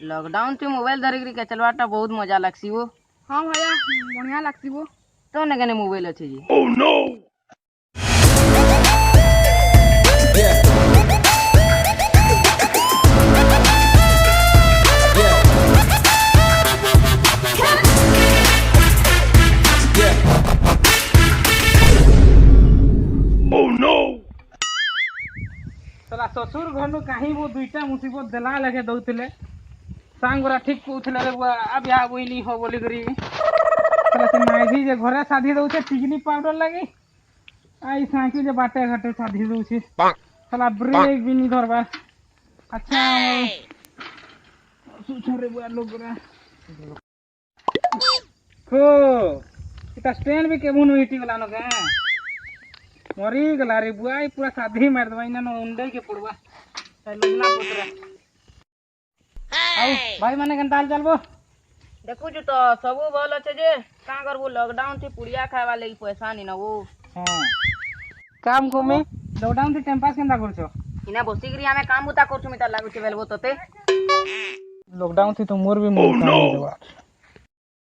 Lockdown से mobile धरिकी के चलवाटा बहुत मजा लगसी वो। हाँ भैया बढ़िया लगती वो। तो ने कने मोबाइल अच्छे जी। Oh no! साला ससुर घर में कहीं वो दुईटा मुसीबत दिला लगे दौतले सांगरा ठीक कहूଥିଲେ रे बुआ अब या बोइनी हो बोली करी साला से माइधी जे घरे शादी दउछे टिकनी पाउडर लगी आई साकी जे बाटे घाटे शादी दउछे साला ब्रेक भी नहीं धरबा। अच्छा सुछो रे बुआ लोग रे को इता स्टैंड भी केबुन हिटी गला न के मरी गला रे बुआ ई पूरा शादी मार दवा इना न उंडे के पड़वा लगना पुतरा आउ भाई माने केन ताल चलबो देखु जो तो सबु भल अच्छे जे का करबो लॉकडाउन से पुड़िया खावा लगी पैसा नहीं ना वो। हां काम को में लॉकडाउन से टाइम पास केनता करछो इना बसिकरी हमें काम बुता करछु मिता लागु छे बेलबो तते लॉकडाउन से तो मोर भी मुंह काम देवा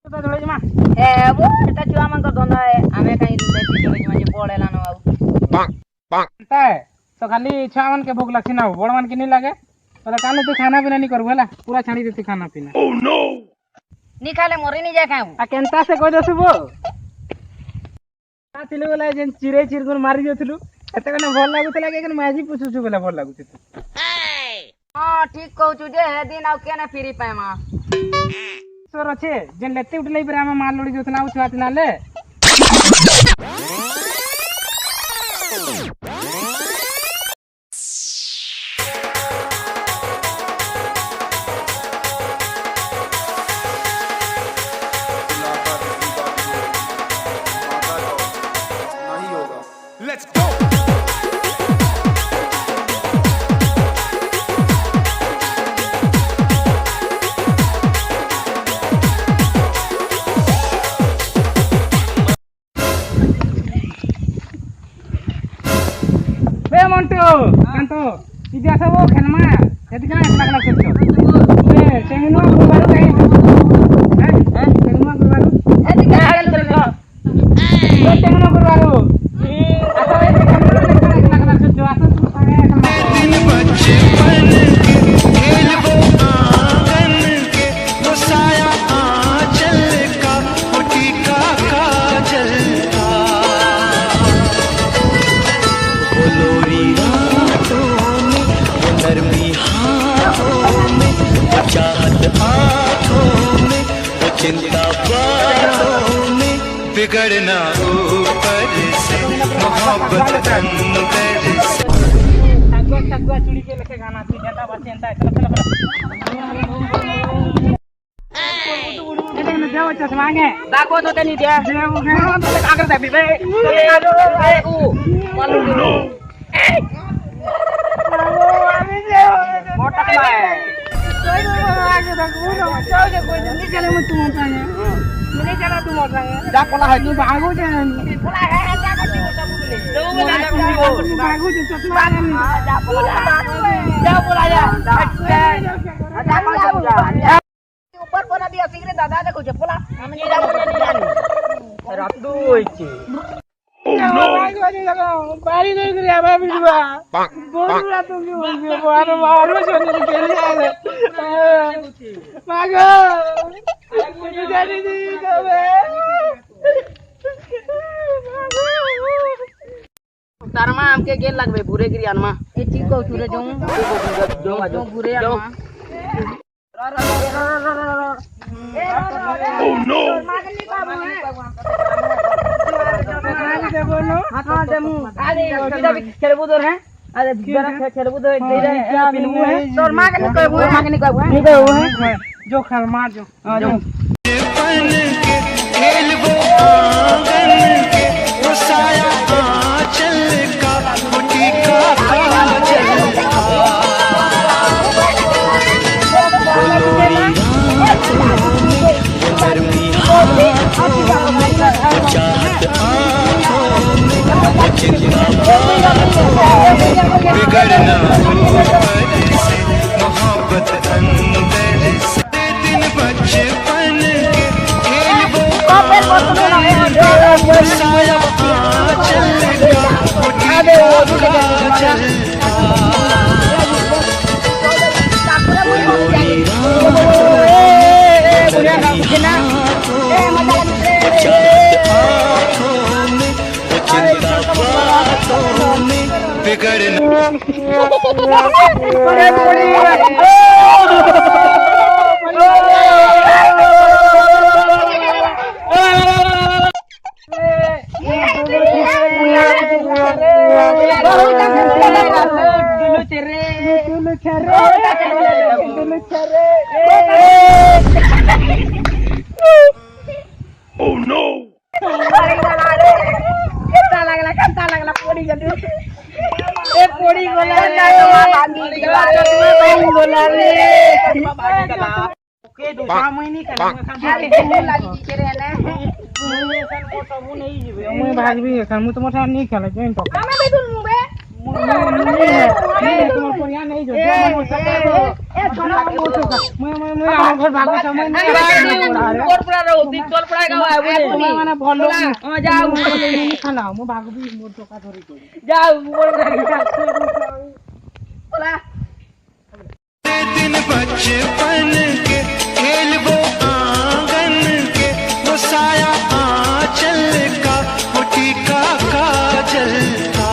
तो जोले जमा ए वो एटा छुआ मन को धंधा है हमें कहीं देखि जोले जमा जे पड़ेला न बाबू पता है तो खाली छावन के भूख लगसी ना बड़ मन के नहीं लागे तो काले तू खाना पीना नहीं करबो हला पूरा छाड़ी देती खाना पीना। Oh no! नी खाले मरी नहीं जाए खाऊ आ केनता से कह दसबो आ तिले वाला जेन चिरे चिरगुन मारी जोथलु एते कने भल लागुतला के कने माजी पूछू छु बेला भल लागुत तू। हां ठीक कहू छु जे हे दिन आउ केना फ्री पाएमा सोर छे जेन लेते उठले पर हम माल लोड़ी जोथना उ छात ना ले Let's go! Bay Mantu Kanto इजा सब खेलमा यदि का लागला करछो ए टेंगनो गुरबारू कहीं हैं टेंगनो गुरबारू ए दी का हाल चलो ए टेंगनो गुरबारू अच्छा ए टेंगनो लागला करछो आसो तू संगे बचपन के खेल वो आंगन के वो साया आंचल का वो टीका काजल का वो लोरी रातों में वो नरमी हाथों में वो चाहत आँखों में वो चिंता बातों में बिगड़ना ऊपर से मोहब्बत अंदर से सगवा चुड़ी के लेके गाना तू जटा बचेंता चल चल जाओ चश्मा के दाखो तो तेनी दिया आकर दे बे ए ऊ मालूम नो आमी जे मोटा है कोई आगे तक वो जाओ जे कोई नहीं चले मत तुम पाए नहीं चला तुम पाए जा कोला है तू भागो जे बोला है जा को सब बोले भागो जे चश्मा जा बोला जा ऊपर पर दिया सिगरे दादा देखो जे बोला हम नहीं जानो रात दो होइछे बारी नहीं करी आबा बिलवा बोलरा तुम भी हो गए बारो बारो सोने के लिए मागो मुझे जाने दी कबे तारमा हमके गेल लगबे बुरे गिरियान मा ए ठीक कहू छु रे जो बुरे आमा Oh no! हां देमु अरे इधर भी खेलबो दर है अरे जरा खेलबो दर दे रे क्या फिल्म है तोर मां के नहीं कहबो नहीं कहबो है जो खल मार जो जो बचपन के खेल वो आंगन के वो साया आंचल का वो टीका काजल का वो लोरी रातों में वो नरमी हाथों में वो चाहत आँखों में वो चिंता बातों में बिगड़ना ऊपर से मोहब्बत अंदर से बिगड़ना मुझे भागबी एखन मुझे तुम्हारे साथ नहीं खेले जोइन तो हमें भी तुम बे तुम्हारे को यहाँ नहीं जो ए छोड़ा मैं আমার ঘর ভাগো সময় নেই তোর পড়া রও তুই তোর পড়া গাও আইবো তুমি মানে ভালো যাও খানা মো ভাগবি মোর টাকা ধরি করি যাও বড় বলা दिन बचपन के खेल वो आंगन के वो साया आंचल का वो टीका काजल का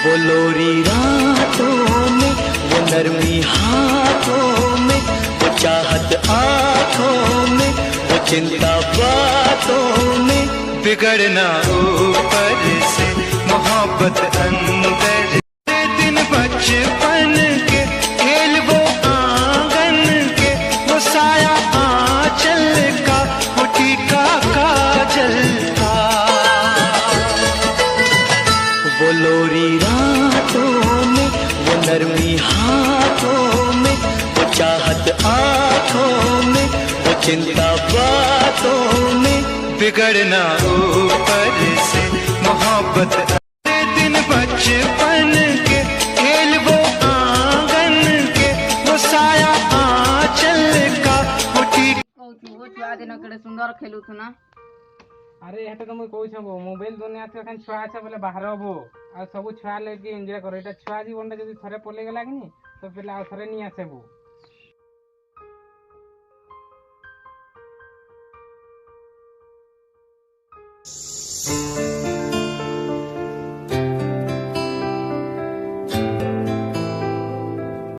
वो लोरी रातों में वो नरमी हाथों में वो चाहत आंखों में वो चिंता बातों में बिगड़ना ऊपर से मोहब्बत अंदर दिन बचपन के खेल वो आंगन के वो साया आंचल का वो टीका काजल का वो लोरी रातों में वो नरमी हाथों में वो चाहत आंखों में वो चिंता बातों में बिगड़ना ऊपर से मोहब्बत दिन बचपन के खेल वो आंगन के वो साया आंचल का वो टीका वो छुआ दिन केड़े सुंदर खेलुथु ना अरे हेटा तो मुई कहू छबो मोबाइल दुनिया से एखन छुआ আছে বলে বাহির হবো আর সবু ছুয়া লাগি এনজয় করে এটা ছুয়া জীবনটা যদি থরে পলে গলা কিনি তো পেলে আর থরে নি আসেবো